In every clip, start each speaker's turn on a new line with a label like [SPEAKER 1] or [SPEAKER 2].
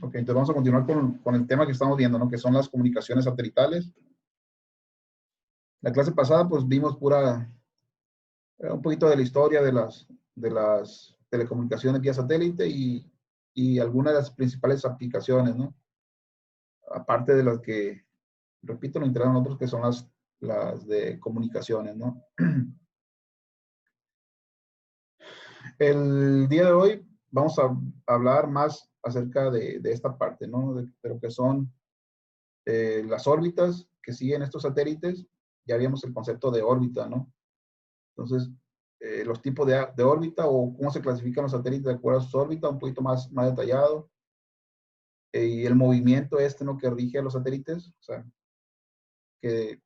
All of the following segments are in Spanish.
[SPEAKER 1] Ok, entonces vamos a continuar con el tema que estamos viendo, ¿no? Que son las comunicaciones satelitales. La clase pasada, pues vimos un poquito de la historia de las telecomunicaciones vía satélite y algunas de las principales aplicaciones, ¿no? Aparte de las que, repito, nos interesan a nosotros, que son las de comunicaciones, ¿no? El día de hoy vamos a hablar más acerca de esta parte, ¿no? De lo que son las órbitas que siguen estos satélites. Ya vimos el concepto de órbita, ¿no? Entonces, los tipos de órbita o cómo se clasifican los satélites de acuerdo a sus órbitas, un poquito más detallado. Y el movimiento ¿no? Que rige a los satélites, o sea, que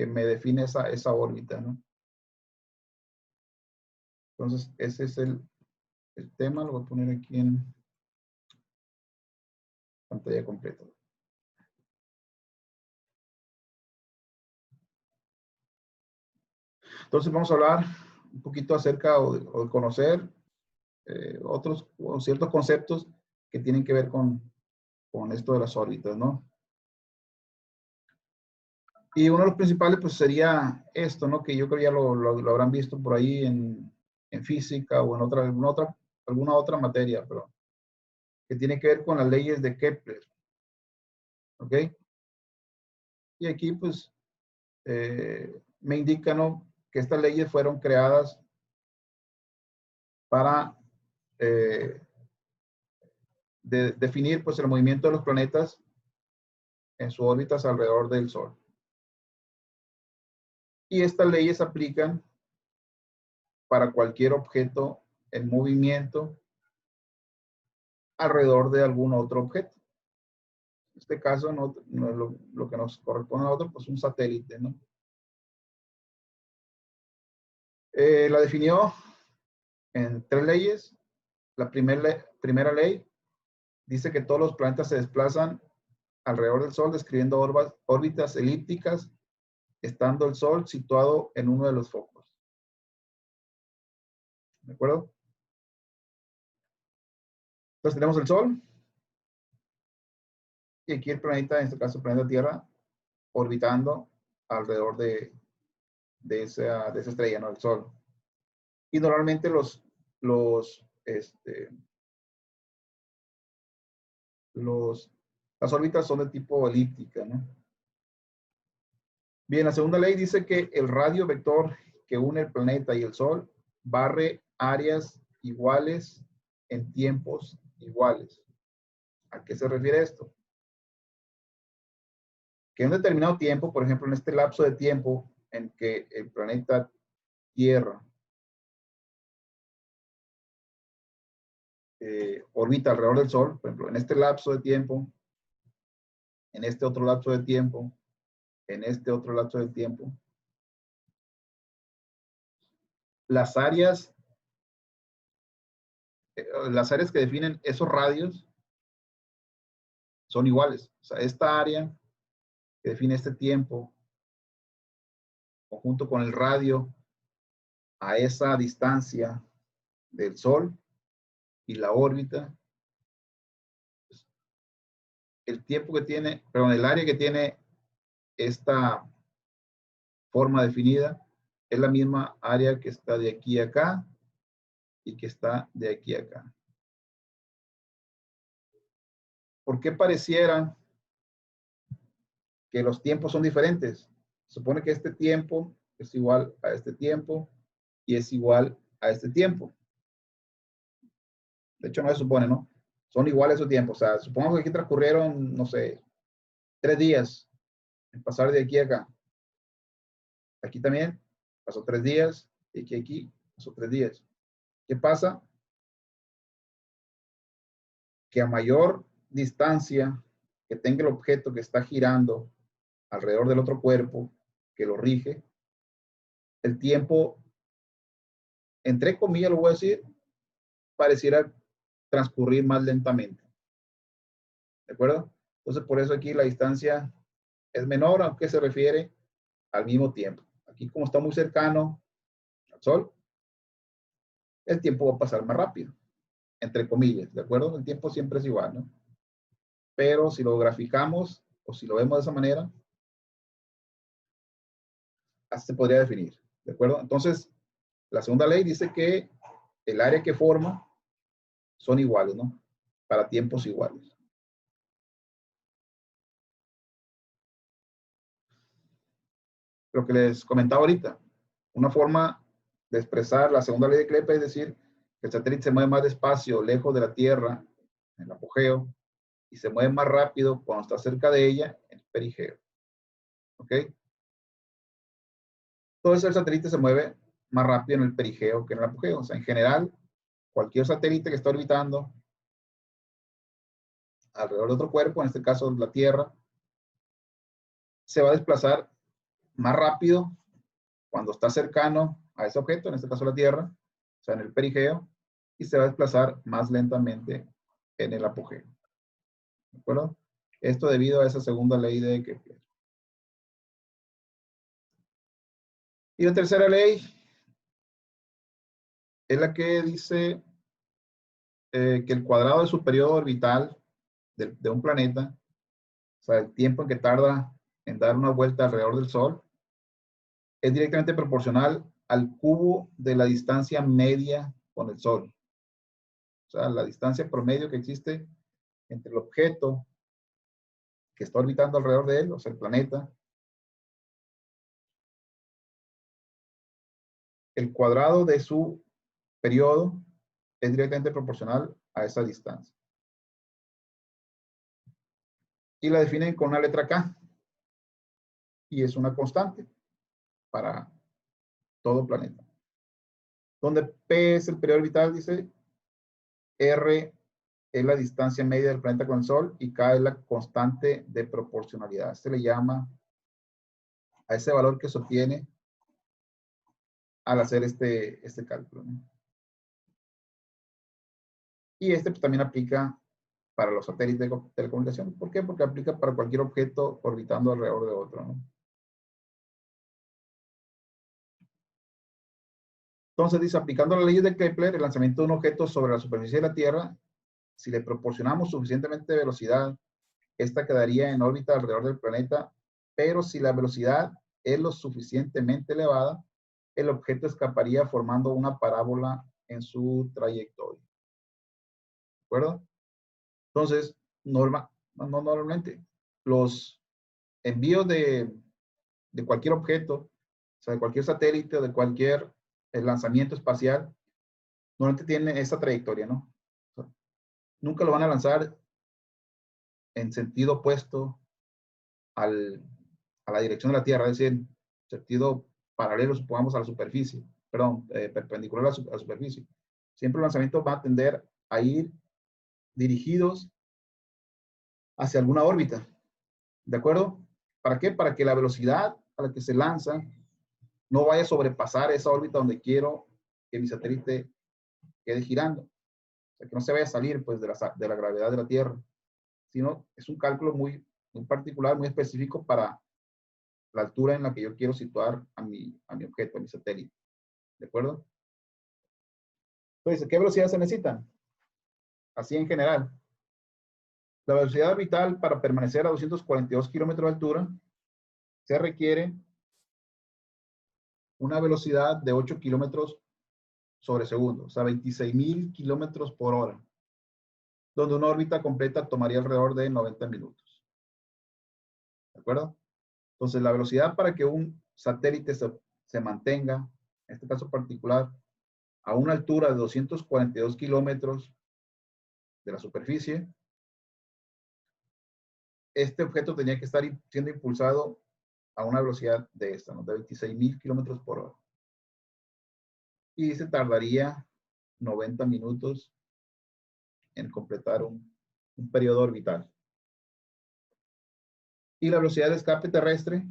[SPEAKER 1] me define esa órbita, ¿no? Entonces, ese es el tema. Lo voy a poner aquí en pantalla completa. Entonces, vamos a hablar un poquito acerca o de conocer otros o ciertos conceptos que tienen que ver con esto de las órbitas, ¿no? Y uno de los principales, pues, sería esto, ¿no? Que yo creo ya lo habrán visto por ahí en física o en alguna otra materia, pero que tiene que ver con las leyes de Kepler, ¿ok? Y aquí, pues, me indica, ¿no? Que estas leyes fueron creadas para definir, pues, el movimiento de los planetas en sus órbitas alrededor del Sol. Y estas leyes se aplican para cualquier objeto en movimiento alrededor de algún otro objeto. En este caso, no es lo que nos corresponde a nosotros, pues un satélite, ¿no? La definió en 3 leyes. La primera ley dice que todos los planetas se desplazan alrededor del Sol, describiendo órbitas elípticas, estando el Sol situado en uno de los focos. ¿De acuerdo? Entonces tenemos el Sol y aquí el planeta, en este caso el planeta Tierra, orbitando alrededor de esa estrella, ¿no? El Sol. Y normalmente las órbitas son de tipo elíptica, ¿no? Bien, la segunda ley dice que el radio vector que une el planeta y el Sol barre áreas iguales en tiempos iguales. ¿A qué se refiere esto? Que en un determinado tiempo, por ejemplo, en este lapso de tiempo en que el planeta Tierra orbita alrededor del Sol, por ejemplo, en este lapso de tiempo, en este otro lapso de tiempo, en este otro lapso de tiempo, las áreas que definen esos radios son iguales. O sea, esta área que define este tiempo, conjunto con el radio a esa distancia del Sol y la órbita, pues, el tiempo que tiene, perdón, el área que tiene esta forma definida es la misma área que está de aquí a acá y que está de aquí a acá. ¿Por qué pareciera que los tiempos son diferentes? Se supone que este tiempo es igual a este tiempo y es igual a este tiempo. De hecho, no se supone, ¿no? Son iguales esos tiempos. O sea, supongamos que aquí transcurrieron, no sé, 3 días en pasar de aquí a acá. Aquí también pasó 3 días, y aquí pasó 3 días. ¿Qué pasa? Que a mayor distancia que tenga el objeto que está girando alrededor del otro cuerpo que lo rige, el tiempo, entre comillas lo voy a decir, pareciera transcurrir más lentamente. ¿De acuerdo? Entonces, por eso aquí la distancia es menor, aunque se refiere al mismo tiempo. Aquí, como está muy cercano al Sol, el tiempo va a pasar más rápido, entre comillas, ¿de acuerdo? El tiempo siempre es igual, ¿no? pero si lo graficamos o si lo vemos de esa manera, así se podría definir, ¿de acuerdo? Entonces, la segunda ley dice que el área que forma son iguales, ¿no? Para tiempos iguales. Lo que les comentaba ahorita, una forma de expresar la segunda ley de Kepler es decir, que el satélite se mueve más despacio lejos de la Tierra, en el apogeo, y se mueve más rápido cuando está cerca de ella, en el perigeo. ¿Ok? Entonces el satélite se mueve más rápido en el perigeo que en el apogeo. O sea, en general, cualquier satélite que está orbitando alrededor de otro cuerpo, en este caso la Tierra, se va a desplazar más rápido cuando está cercano a ese objeto, en este caso la Tierra, o sea, en el perigeo, y se va a desplazar más lentamente en el apogeo. ¿De acuerdo? Esto debido a esa segunda ley de Kepler. Y la tercera ley es la que dice que el cuadrado de su periodo orbital de un planeta, o sea, el tiempo en que tarda en dar una vuelta alrededor del Sol, es directamente proporcional al cubo de la distancia media con el Sol. O sea, la distancia promedio que existe entre el objeto que está orbitando alrededor de él, o sea, el planeta, el cuadrado de su periodo es directamente proporcional a esa distancia. Y la definen con una letra K. Y es una constante para todo planeta. Donde P es el periodo orbital, dice, R es la distancia media del planeta con el Sol y K es la constante de proporcionalidad. Se le llama a ese valor que se obtiene al hacer este cálculo, ¿no? Y pues, también aplica para los satélites de telecomunicación. ¿Por qué? Porque aplica para cualquier objeto orbitando alrededor de otro, ¿no? Entonces dice, aplicando las leyes de Kepler, el lanzamiento de un objeto sobre la superficie de la Tierra, si le proporcionamos suficientemente velocidad, esta quedaría en órbita alrededor del planeta, pero si la velocidad es lo suficientemente elevada, el objeto escaparía formando una parábola en su trayectoria. ¿De acuerdo? Entonces, normalmente, los envíos de cualquier objeto, o sea, de cualquier satélite o de cualquier lanzamiento espacial, normalmente tienen esa trayectoria, ¿no? O sea, nunca lo van a lanzar en sentido opuesto al, a la dirección de la Tierra, es decir, en sentido paralelo, supongamos, a la superficie, perdón, perpendicular a la superficie. Siempre los lanzamientos van a tender a ir dirigidos hacia alguna órbita, ¿de acuerdo? ¿Para qué? Para que la velocidad a la que se lanza no vaya a sobrepasar esa órbita donde quiero que mi satélite quede girando. O sea, que no se vaya a salir pues, de la gravedad de la Tierra, sino es un cálculo muy particular, muy específico para la altura en la que yo quiero situar a mi objeto, a mi satélite. ¿De acuerdo? Entonces, ¿qué velocidad se necesitan? Así en general. La velocidad orbital para permanecer a 242 kilómetros de altura se requiere una velocidad de 8 kilómetros sobre segundo, o sea, 26,000 kilómetros por hora, donde una órbita completa tomaría alrededor de 90 minutos. ¿De acuerdo? Entonces, la velocidad para que un satélite se mantenga, en este caso particular, a una altura de 242 kilómetros de la superficie, este objeto tenía que estar siendo impulsado a una velocidad de esta, ¿no? De 26,000 kilómetros por hora. Y se tardaría 90 minutos en completar un periodo orbital. Y la velocidad de escape terrestre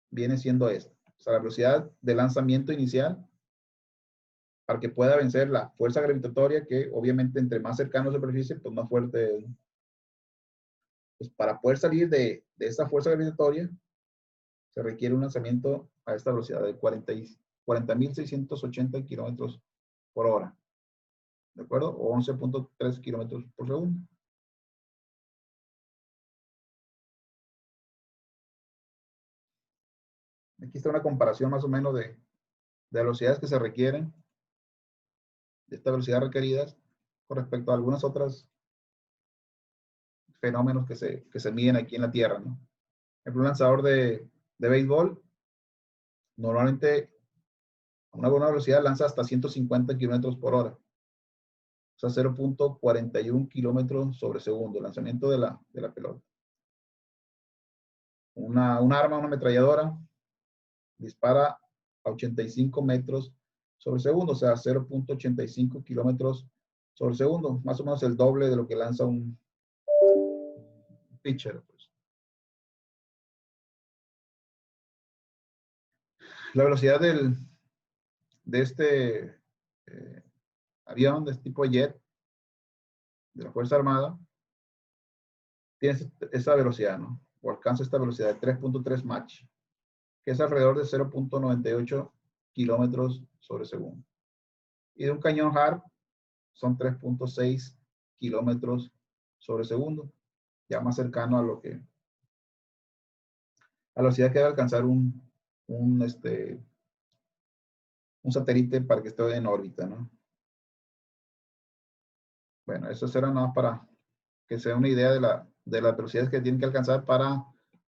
[SPEAKER 1] viene siendo esta. O sea, la velocidad de lanzamiento inicial para que pueda vencer la fuerza gravitatoria, que obviamente entre más cercano a la superficie, pues más fuerte es. Pues para poder salir de esa fuerza gravitatoria, se requiere un lanzamiento a esta velocidad de 40,680 kilómetros por hora. ¿De acuerdo? O 11,3 kilómetros por segundo. Aquí está una comparación más o menos de velocidades que se requieren, de esta velocidad requeridas con respecto a algunas otras fenómenos que se miden aquí en la Tierra, ¿no? Un lanzador de béisbol normalmente a una buena velocidad lanza hasta 150 kilómetros por hora. O sea, 0.41 kilómetros sobre segundo, el lanzamiento de la pelota. Un arma, una ametralladora, dispara a 85 metros sobre segundo, o sea, 0.85 kilómetros sobre segundo, más o menos el doble de lo que lanza un pitcher. Pues. La velocidad de este avión, de este tipo de jet, de la Fuerza Armada, tiene esa velocidad, ¿no? O alcanza esta velocidad de 3.3 Mach, que es alrededor de 0.98 kilómetros sobre segundo. Y de un cañón HARP son 3.6 kilómetros sobre segundo, ya más cercano a lo que, a la velocidad que debe alcanzar un satélite para que esté en órbita, ¿no? Bueno, eso será nada más para que sea una idea de las velocidades que tienen que alcanzar para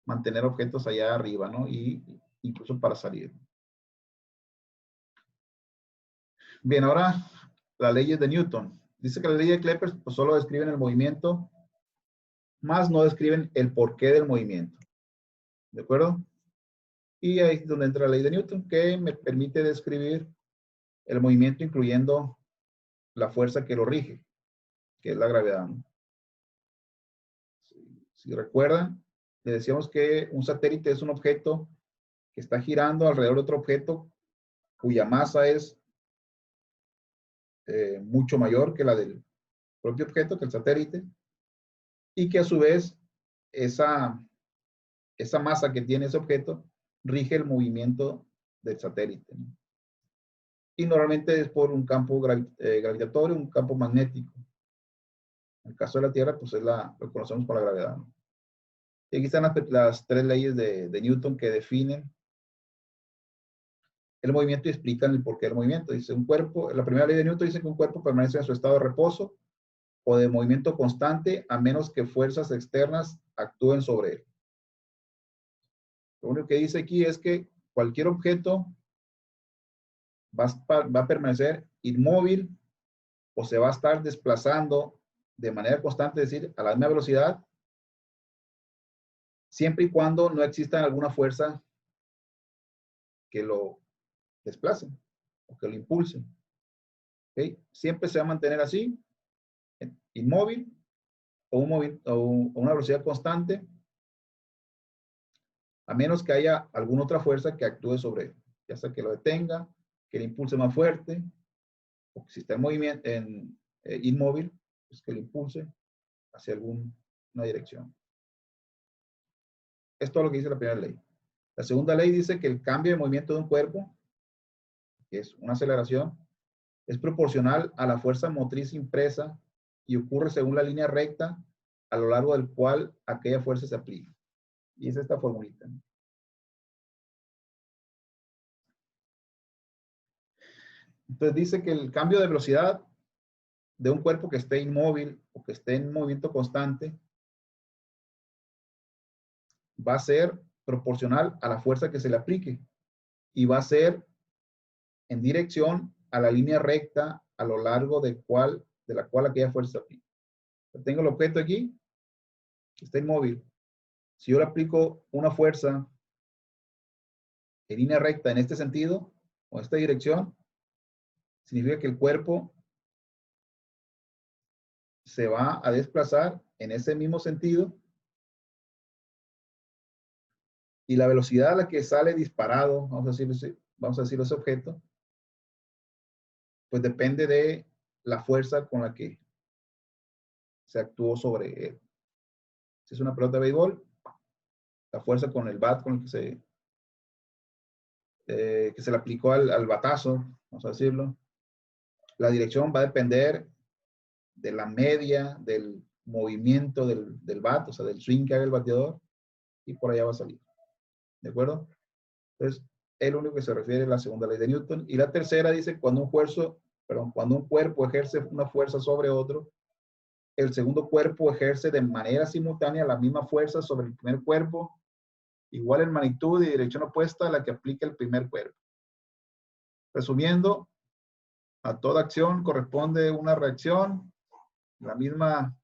[SPEAKER 1] mantener objetos allá arriba, ¿no? Y incluso para salir. Bien, ahora las leyes de Newton. Dice que las leyes de Kepler pues, solo describen el movimiento, más no describen el porqué del movimiento. ¿De acuerdo? Y ahí es donde entra la ley de Newton, que me permite describir el movimiento incluyendo la fuerza que lo rige, que es la gravedad, ¿no? Si recuerdan, le decíamos que un satélite es un objeto que está girando alrededor de otro objeto cuya masa es mucho mayor que la del propio objeto, que el satélite, y que a su vez esa masa que tiene ese objeto rige el movimiento del satélite, ¿no? Y normalmente es por un campo gravitatorio, un campo magnético. En el caso de la Tierra, pues lo conocemos por la gravedad, ¿no? Y aquí están las tres leyes de Newton que definen el movimiento y explican el porqué del movimiento. Dice un cuerpo, la primera ley de Newton dice que un cuerpo permanece en su estado de reposo o de movimiento constante a menos que fuerzas externas actúen sobre él. Lo único que dice aquí es que cualquier objeto va a permanecer inmóvil o se va a estar desplazando de manera constante, es decir, a la misma velocidad, siempre y cuando no exista alguna fuerza que lo desplace o que lo impulse. ¿Okay? Siempre se va a mantener así, inmóvil o una velocidad constante, a menos que haya alguna otra fuerza que actúe sobre él, ya sea que lo detenga, que le impulse más fuerte, o que si está en movimiento, inmóvil, pues que le impulse hacia alguna dirección. Esto es lo que dice la primera ley. La segunda ley dice que el cambio de movimiento de un cuerpo, que es una aceleración, es proporcional a la fuerza motriz impresa y ocurre según la línea recta a lo largo del cual aquella fuerza se aplica. Y es esta formulita, ¿no? Entonces dice que el cambio de velocidad de un cuerpo que esté inmóvil o que esté en movimiento constante va a ser proporcional a la fuerza que se le aplique y va a ser en dirección a la línea recta a lo largo de la cual aquella fuerza se aplica. Tengo el objeto aquí, que está inmóvil. Si yo le aplico una fuerza en línea recta en este sentido o en esta dirección, significa que el cuerpo se va a desplazar en ese mismo sentido y la velocidad a la que sale disparado, vamos a decir ese objeto, pues depende de la fuerza con la que se actuó sobre él. Si es una pelota de béisbol, la fuerza con el bat con el que se le aplicó al batazo, vamos a decirlo, la dirección va a depender de la media del movimiento del bat, o sea, del swing que haga el bateador, y por allá va a salir. ¿De acuerdo? Entonces, es lo único que se refiere a la segunda ley de Newton. Y la tercera dice, cuando un cuerpo ejerce una fuerza sobre otro, el segundo cuerpo ejerce de manera simultánea la misma fuerza sobre el primer cuerpo, igual en magnitud y dirección opuesta a la que aplica el primer cuerpo. Resumiendo, a toda acción corresponde una reacción de la misma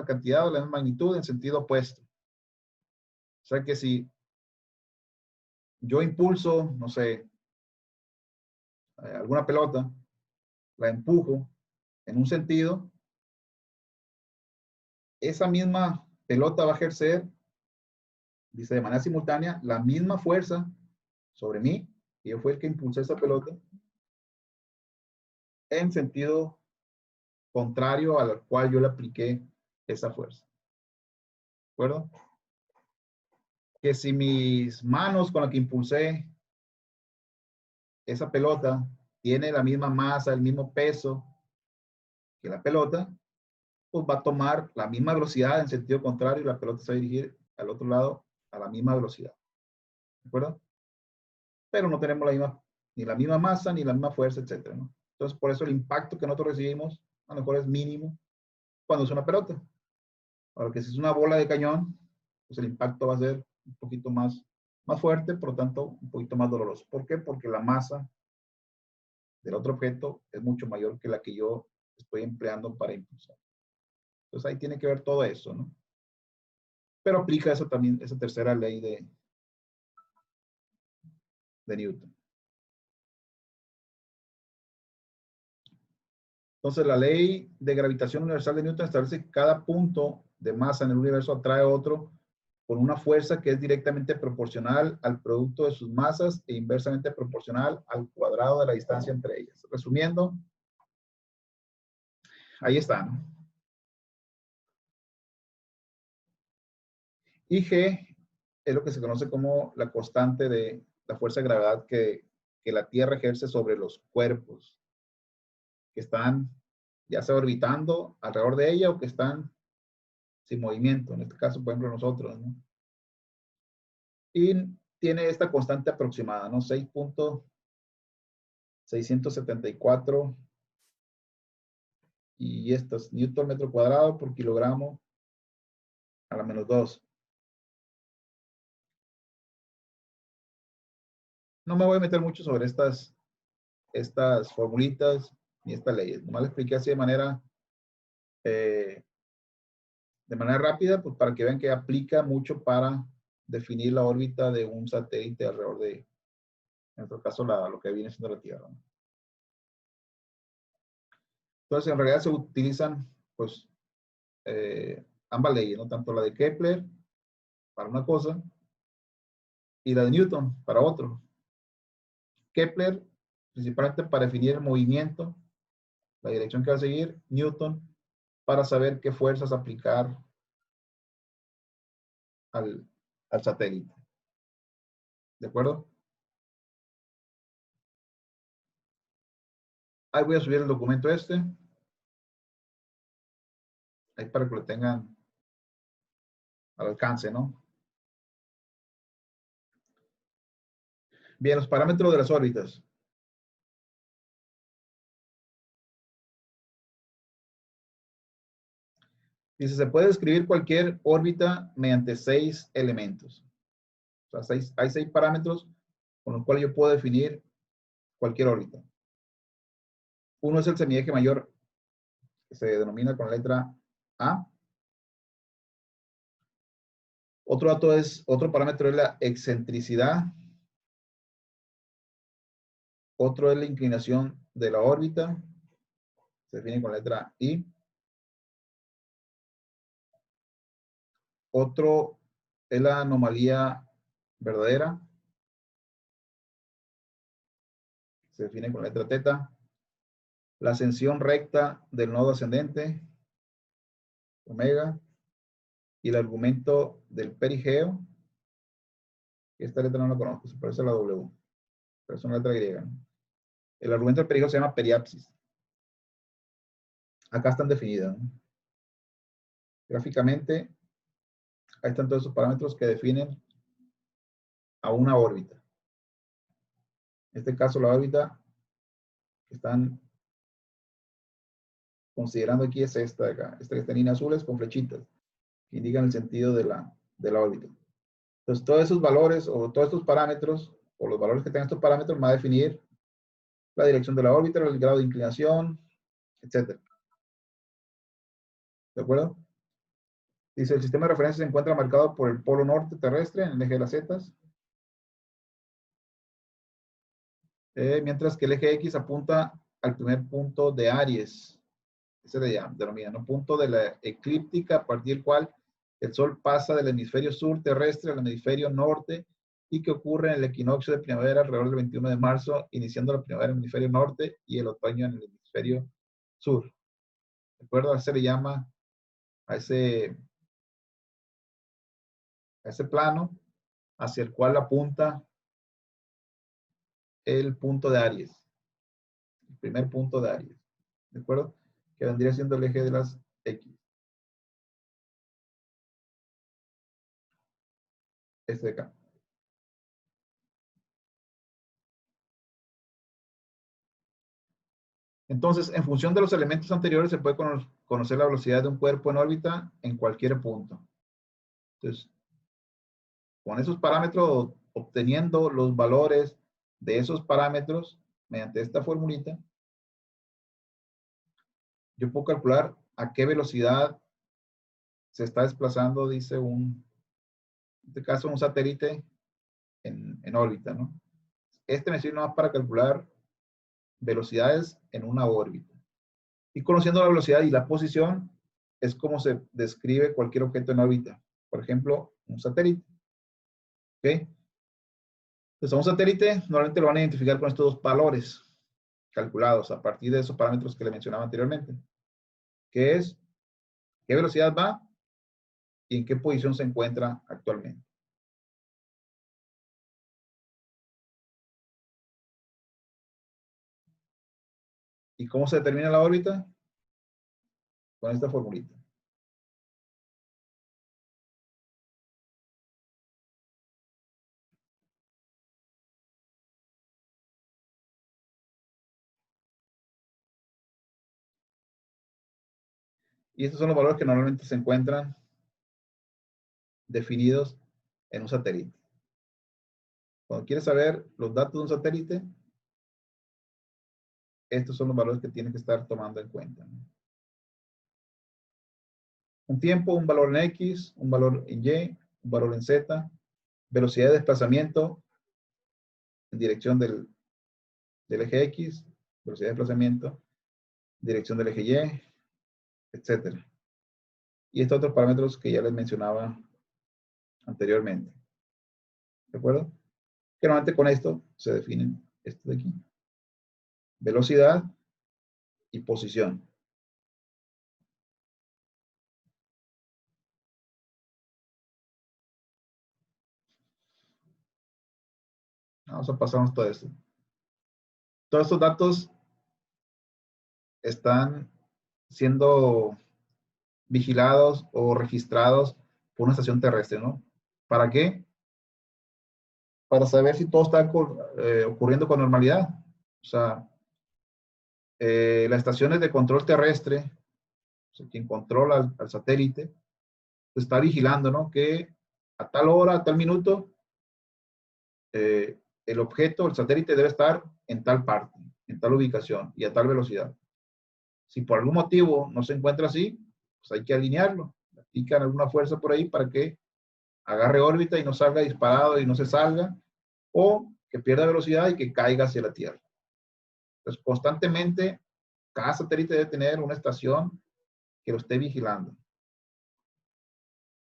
[SPEAKER 1] cantidad o de la misma magnitud en sentido opuesto. O sea que si yo impulso, no sé, alguna pelota, la empujo en un sentido, esa misma pelota va a ejercer, dice de manera simultánea, la misma fuerza sobre mí, y yo fui el que impulsé esa pelota, en sentido contrario al cual yo le apliqué esa fuerza. ¿De acuerdo? Que si mis manos con las que impulsé esa pelota tiene la misma masa, el mismo peso que la pelota, pues va a tomar la misma velocidad en sentido contrario y la pelota se va a dirigir al otro lado a la misma velocidad. ¿De acuerdo? Pero no tenemos ni la misma masa, ni la misma fuerza, etcétera, ¿no? Entonces, por eso el impacto que nosotros recibimos a lo mejor es mínimo cuando es una pelota. Ahora que si es una bola de cañón, pues el impacto va a ser un poquito más fuerte, por lo tanto, un poquito más doloroso. ¿Por qué? Porque la masa del otro objeto es mucho mayor que la que yo estoy empleando para impulsar. Entonces ahí tiene que ver todo eso, ¿no? Pero aplica eso también, esa tercera ley de Newton. Entonces la ley de gravitación universal de Newton establece que cada punto de masa en el universo atrae a otro con una fuerza que es directamente proporcional al producto de sus masas e inversamente proporcional al cuadrado de la distancia entre ellas. Resumiendo, ahí está, ¿no? Y G es lo que se conoce como la constante de la fuerza de gravedad que la Tierra ejerce sobre los cuerpos que están ya sea orbitando alrededor de ella o que están sin movimiento. En este caso, por ejemplo, nosotros, ¿no? Y tiene esta constante aproximada, ¿no? 6.674 y esto es Newton metro cuadrado por kilogramo a la menos 2. No me voy a meter mucho sobre estas formulitas ni estas leyes. Nomás les expliqué así de manera rápida, pues para que vean que aplica mucho para definir la órbita de un satélite alrededor de, en nuestro caso, lo que viene siendo la Tierra, ¿no? Entonces, en realidad se utilizan, pues, ambas leyes, ¿no? Tanto la de Kepler para una cosa y la de Newton para otro. Kepler, principalmente para definir el movimiento, la dirección que va a seguir. Newton, para saber qué fuerzas aplicar al satélite. ¿De acuerdo? Ahí voy a subir el documento ahí para que lo tengan al alcance, ¿no? Bien, los parámetros de las órbitas. Dice, se puede describir cualquier órbita mediante 6 elementos. O sea, hay 6 parámetros con los cuales yo puedo definir cualquier órbita. Uno es el semieje mayor, que se denomina con la letra A. Otro parámetro es la excentricidad. Otro es la inclinación de la órbita. Se define con la letra I. Otro es la anomalía verdadera. Se define con la letra teta. La ascensión recta del nodo ascendente, omega. Y el argumento del perigeo. Esta letra no la conozco, se parece a la W. Pero es una letra griega, ¿no? El argumento del perigeo se llama periapsis. Acá están definidas, ¿no? Gráficamente, ahí están todos esos parámetros que definen a una órbita. En este caso, la órbita que están considerando aquí es esta de acá. Esta que está en líneas azules con flechitas, que indican el sentido de la órbita. Entonces, todos esos valores o todos estos parámetros, o los valores que tengan estos parámetros, van a definir la dirección de la órbita, el grado de inclinación, etc. ¿De acuerdo? Dice, el sistema de referencia se encuentra marcado por el polo norte terrestre en el eje de las zetas, mientras que el eje X apunta al primer punto de Aries. Ese le denominan, ¿no? Punto de la eclíptica a partir del cual el Sol pasa del hemisferio sur terrestre al hemisferio norte y que ocurre en el equinoccio de primavera alrededor del 21 de marzo, iniciando la primavera en el hemisferio norte y el otoño en el hemisferio sur. ¿De acuerdo? Se le llama a ese plano hacia el cual apunta el punto de Aries, el primer punto de Aries. ¿De acuerdo? Que vendría siendo el eje de las X. Este de acá. Entonces, en función de los elementos anteriores, se puede conocer la velocidad de un cuerpo en órbita en cualquier punto. Entonces, con esos parámetros, obteniendo los valores de esos parámetros, mediante esta formulita, yo puedo calcular a qué velocidad se está desplazando, dice en este caso, un satélite en órbita, ¿no? Este me sirve más para calcular velocidades en una órbita. Y conociendo la velocidad y la posición, es como se describe cualquier objeto en órbita. Por ejemplo, un satélite. ¿Ok? Entonces, a un satélite normalmente lo van a identificar con estos dos valores calculados a partir de esos parámetros que le mencionaba anteriormente, que es qué velocidad va y en qué posición se encuentra actualmente. ¿Y cómo se determina la órbita? Con esta formulita. Y estos son los valores que normalmente se encuentran definidos en un satélite. Cuando quieres saber los datos de un satélite, estos son los valores que tienes que estar tomando en cuenta, ¿no? Un tiempo, un valor en X, un valor en Y, un valor en Z, velocidad de desplazamiento en dirección del eje X, velocidad de desplazamiento, dirección del eje Y, etc. Y estos otros parámetros que ya les mencionaba anteriormente. ¿De acuerdo? Que normalmente con esto se definen esto de aquí. Velocidad y posición. Vamos a pasarnos todo esto. Todos estos datos están siendo vigilados o registrados por una estación terrestre, ¿no? ¿Para qué? Para saber si todo está ocurriendo con normalidad. O sea, las estaciones de control terrestre, o sea, quien controla al satélite, pues está vigilando, ¿no? Que a tal hora, a tal minuto, el objeto, el satélite debe estar en tal parte, en tal ubicación y a tal velocidad. Si por algún motivo no se encuentra así, pues hay que alinearlo. Aplican alguna fuerza por ahí para que agarre órbita y no salga disparado y no se salga, o que pierda velocidad y que caiga hacia la Tierra. Entonces, constantemente, cada satélite debe tener una estación que lo esté vigilando.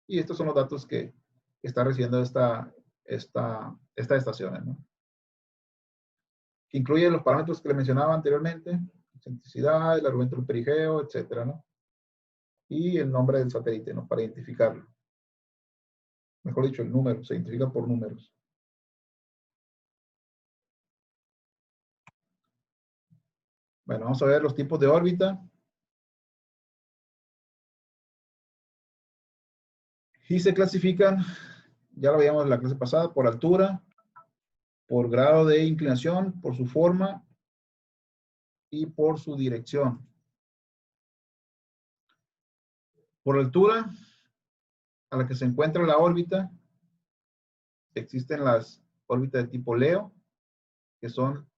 [SPEAKER 1] Y estos son los datos que está recibiendo estas estaciones, ¿no? Que incluyen los parámetros que le mencionaba anteriormente, excentricidad, el argumento del perigeo, etcétera, ¿no? Y el nombre del satélite, ¿no? Para identificarlo. Mejor dicho, el número, se identifica por números. Bueno, vamos a ver los tipos de órbita. Y se clasifican, ya lo veíamos en la clase pasada, por altura, por grado de inclinación, por su forma y por su dirección. Por altura a la que se encuentra la órbita, existen las órbitas de tipo Leo, que son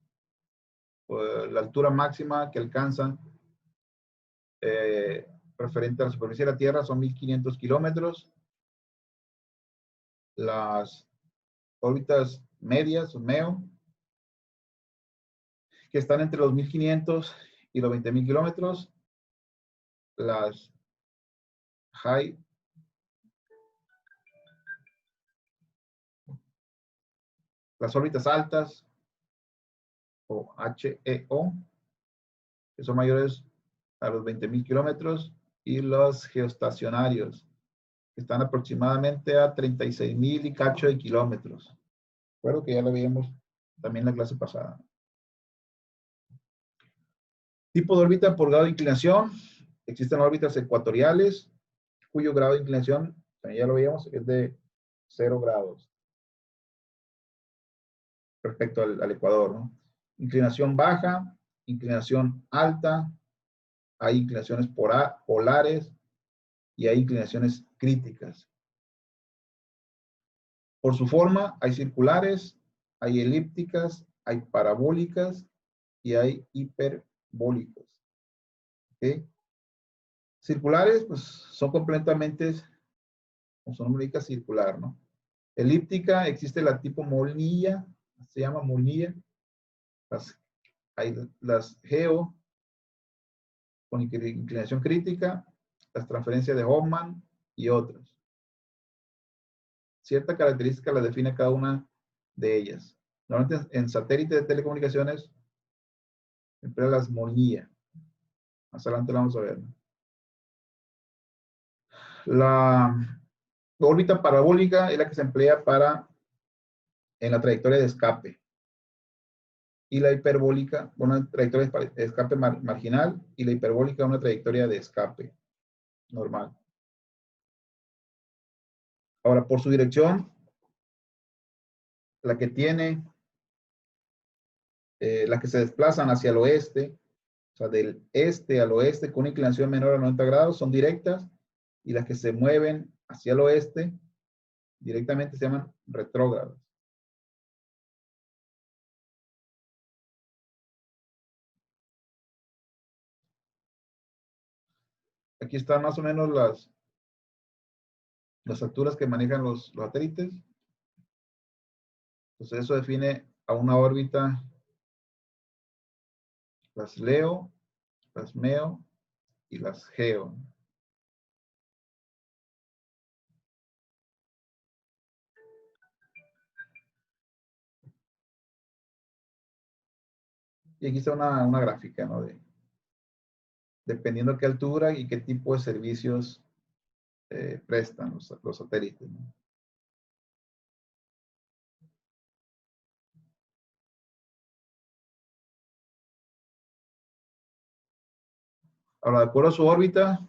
[SPEAKER 1] la altura máxima que alcanzan referente a la superficie de la Tierra, son 1500 kilómetros. Las órbitas medias, o MEO, que están entre los 1500 y los 20.000 kilómetros. Las high, las órbitas altas, o HEO, que son mayores a los 20.000 kilómetros, y los geoestacionarios, que están aproximadamente a 36.000 y cacho de kilómetros. Recuerdo que ya lo vimos también en la clase pasada. Tipo de órbita por grado de inclinación. Existen órbitas ecuatoriales, cuyo grado de inclinación, también ya lo veíamos, es de 0 grados respecto al ecuador, ¿no? Inclinación baja, inclinación alta, hay inclinaciones polares y hay inclinaciones críticas. Por su forma, hay circulares, hay elípticas, hay parabólicas y hay hiperbólicas. ¿Okay? Circulares, pues son completamente, como su nombre indica, circular, ¿no? Elíptica, existe la tipo molnilla, se llama molnilla. Hay las geo con inclinación crítica, las transferencias de Hoffman y otras. Cierta característica la define cada una de ellas. Normalmente en satélites de telecomunicaciones emplea las molnilla. Más adelante la vamos a ver, ¿no? La órbita parabólica es la que se emplea en la trayectoria de escape. Y la hiperbólica, una trayectoria de escape marginal, y la hiperbólica, una trayectoria de escape normal. Ahora, por su dirección, la que tiene, las que se desplazan hacia el oeste, o sea, del este al oeste con una inclinación menor a 90 grados, son directas, y las que se mueven hacia el oeste directamente se llaman retrógradas. Aquí están más o menos las alturas que manejan los satélites. Entonces eso define a una órbita, las LEO, las MEO y las GEO. Y aquí está una gráfica, ¿no? Dependiendo de qué altura y qué tipo de servicios prestan los satélites, ¿no? Ahora, de acuerdo a su órbita,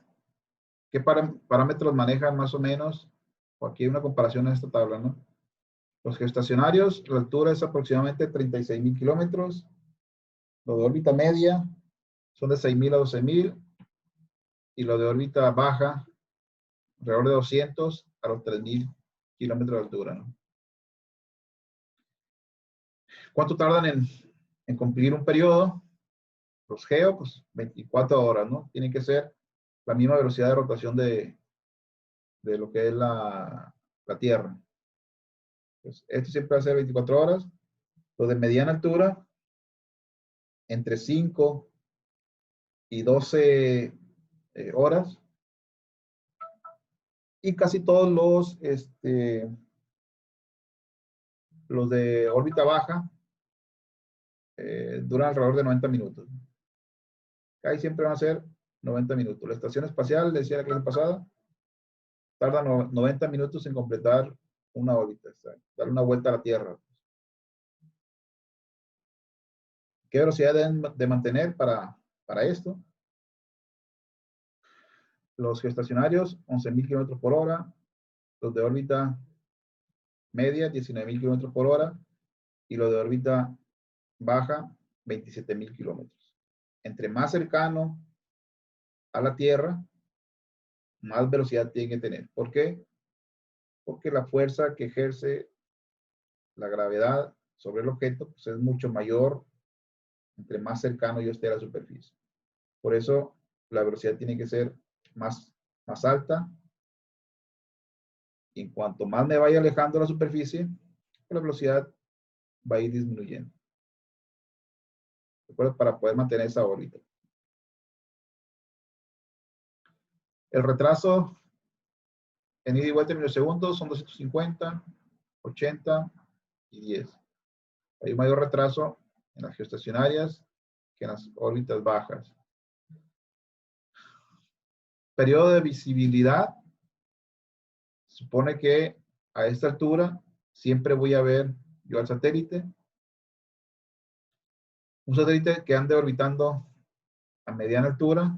[SPEAKER 1] ¿qué parámetros manejan más o menos? O aquí hay una comparación en esta tabla, ¿no? Los geoestacionarios, la altura es aproximadamente 36.000 kilómetros. Los de órbita media son de 6.000 a 12.000. Y los de órbita baja, alrededor de 200 a los 3.000 kilómetros de altura, ¿no? ¿Cuánto tardan en cumplir un periodo? Los geo, pues 24 horas, ¿no? Tienen que ser la misma velocidad de rotación de lo que es la Tierra. Pues esto siempre va a ser 24 horas. Los de mediana altura, entre 5 y 12 horas. Y casi todos los de órbita baja duran alrededor de 90 minutos. Ahí siempre van a ser 90 minutos. La estación espacial, decía la clase pasada, tarda 90 minutos en completar una órbita, dar una vuelta a la Tierra. ¿Qué velocidad deben de mantener para esto? Los geoestacionarios, 11.000 kilómetros por hora. Los de órbita media, 19.000 kilómetros por hora. y lo de órbita baja, 27.000 kilómetros. Entre más cercano a la Tierra, más velocidad tiene que tener. ¿Por qué? Porque la fuerza que ejerce la gravedad sobre el objeto pues, es mucho mayor entre más cercano yo esté a la superficie. Por eso la velocidad tiene que ser más alta. Y en cuanto más me vaya alejando de la superficie, la velocidad va a ir disminuyendo. ¿De acuerdo? Para poder mantener esa órbita. El retraso en ida y vuelta en milisegundos son 250, 80 y 10. Hay un mayor retraso en las geoestacionarias que en las órbitas bajas. Periodo de visibilidad. Supone que a esta altura siempre voy a ver yo al satélite. Un satélite que ande orbitando a mediana altura,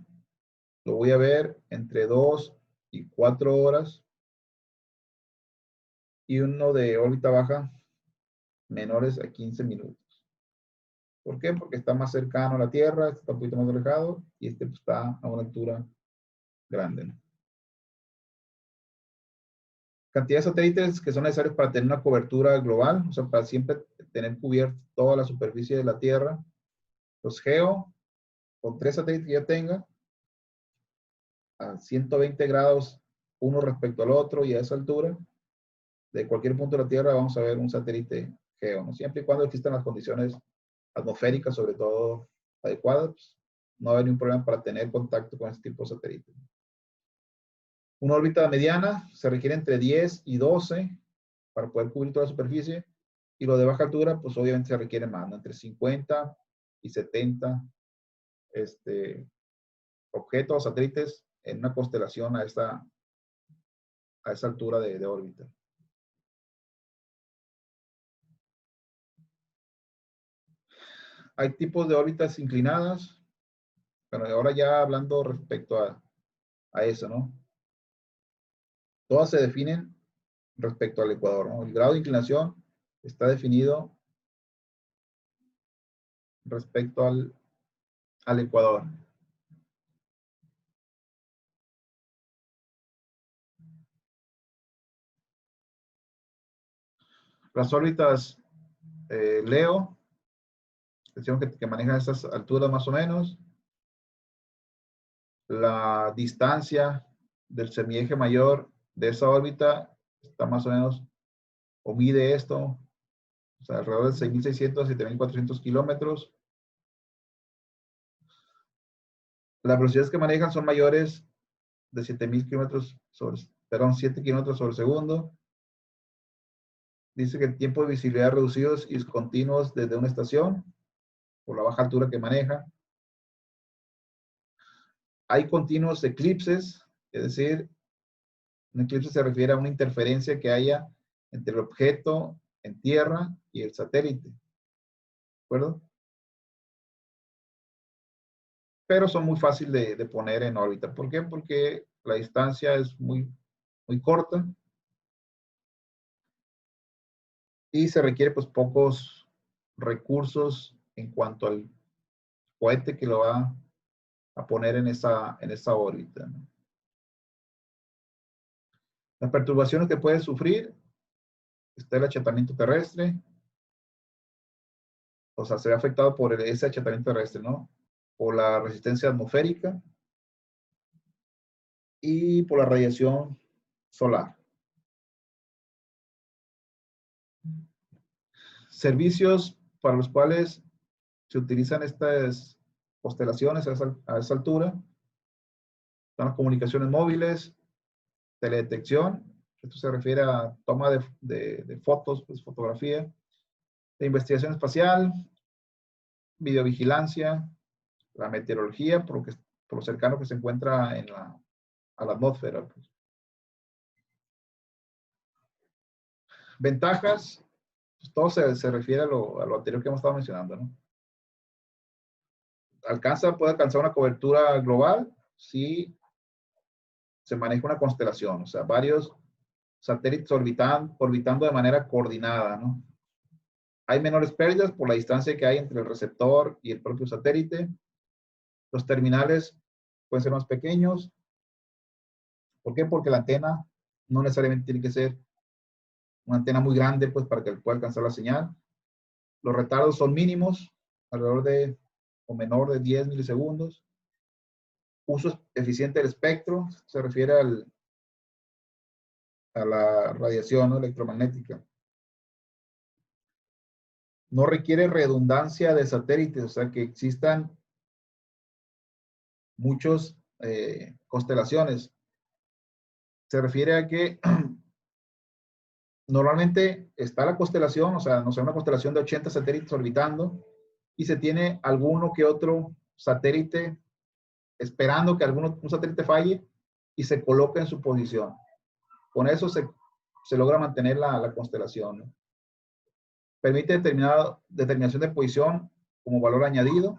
[SPEAKER 1] lo voy a ver entre 2 y 4 horas. Y uno de órbita baja menores a 15 minutos. ¿Por qué? Porque está más cercano a la Tierra, está un poquito más alejado y este pues, está a una altura grande, ¿no? Cantidad de satélites que son necesarios para tener una cobertura global, o sea, para siempre tener cubierta toda la superficie de la Tierra. Los GEO, con 3 satélites que ya tenga, a 120 grados uno respecto al otro y a esa altura, de cualquier punto de la Tierra vamos a ver un satélite GEO, ¿no? Siempre y cuando existan las condiciones atmosféricas, sobre todo adecuadas, pues, no hay ningún problema para tener contacto con este tipo de satélite. Una órbita mediana se requiere entre 10 y 12 para poder cubrir toda la superficie, y lo de baja altura, pues obviamente se requiere más, ¿no? Entre 50 y 70 objetos o satélites en una constelación a esa altura de órbita. Hay tipos de órbitas inclinadas. Bueno, ahora ya hablando respecto a eso, ¿no? Todas se definen respecto al ecuador, ¿no? El grado de inclinación está definido respecto al ecuador. Las órbitas Leo, que manejan esas alturas más o menos. La distancia del semieje mayor de esa órbita está más o menos, o mide esto, o sea, alrededor de 6.600 a 7.400 kilómetros. Las velocidades que manejan son mayores de 7.000 kilómetros sobre, perdón, 7 kilómetros sobre segundo. Dice que el tiempo de visibilidad reducidos y continuos desde una estación, por la baja altura que maneja. Hay continuos eclipses, es decir, un eclipse se refiere a una interferencia que haya entre el objeto en tierra y el satélite. ¿De acuerdo? Pero son muy fáciles de poner en órbita. ¿Por qué? Porque la distancia es muy corta y se requiere pues pocos recursos en cuanto al cohete que lo va a poner en esa órbita, ¿no? Las perturbaciones que puede sufrir, está el achatamiento terrestre, o sea, se ve afectado por ese achatamiento terrestre, ¿no? Por la resistencia atmosférica y por la radiación solar. Servicios para los cuales se utilizan estas constelaciones a esa altura son las comunicaciones móviles, teledetección, esto se refiere a toma de fotos, pues, fotografía, de investigación espacial, videovigilancia, la meteorología, por lo cercano que se encuentra a la atmósfera. Pues. Ventajas, pues todo se refiere a lo anterior que hemos estado mencionando, ¿no? Puede alcanzar una cobertura global si se maneja una constelación, o sea, varios satélites orbitando de manera coordinada, ¿no? Hay menores pérdidas por la distancia que hay entre el receptor y el propio satélite. Los terminales pueden ser más pequeños. ¿Por qué? Porque la antena no necesariamente tiene que ser una antena muy grande, pues, para que pueda alcanzar la señal. Los retardos son mínimos, alrededor de o menor de 10 milisegundos. Uso eficiente del espectro, se refiere a la radiación, ¿no?, electromagnética. No requiere redundancia de satélites, o sea, que existan muchas constelaciones. Se refiere a que normalmente está la constelación, o sea, no sé, una constelación de 80 satélites orbitando, y se tiene alguno que otro satélite esperando que un satélite falle y se coloque en su posición. Con eso se logra mantener la constelación, ¿no? Permite determinación de posición como valor añadido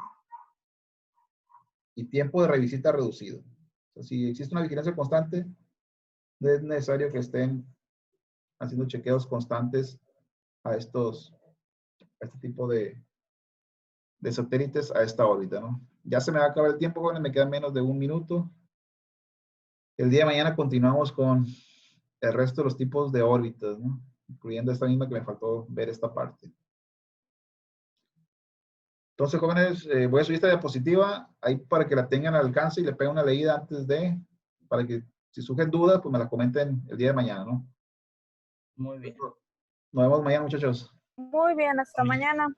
[SPEAKER 1] y tiempo de revisita reducido. O sea, si existe una vigilancia constante, es necesario que estén haciendo chequeos constantes a este tipo de satélites a esta órbita, ¿no? Ya se me va a acabar el tiempo, jóvenes, me queda menos de un minuto. El día de mañana continuamos con el resto de los tipos de órbitas, ¿no?, incluyendo esta misma que me faltó ver esta parte. Entonces, jóvenes, voy a subir esta diapositiva ahí para que la tengan al alcance y le peguen una leída antes para que si surgen dudas, pues me la comenten el día de mañana, ¿no?
[SPEAKER 2] Muy bien.
[SPEAKER 1] Nos vemos mañana, muchachos.
[SPEAKER 3] Muy bien, hasta mañana.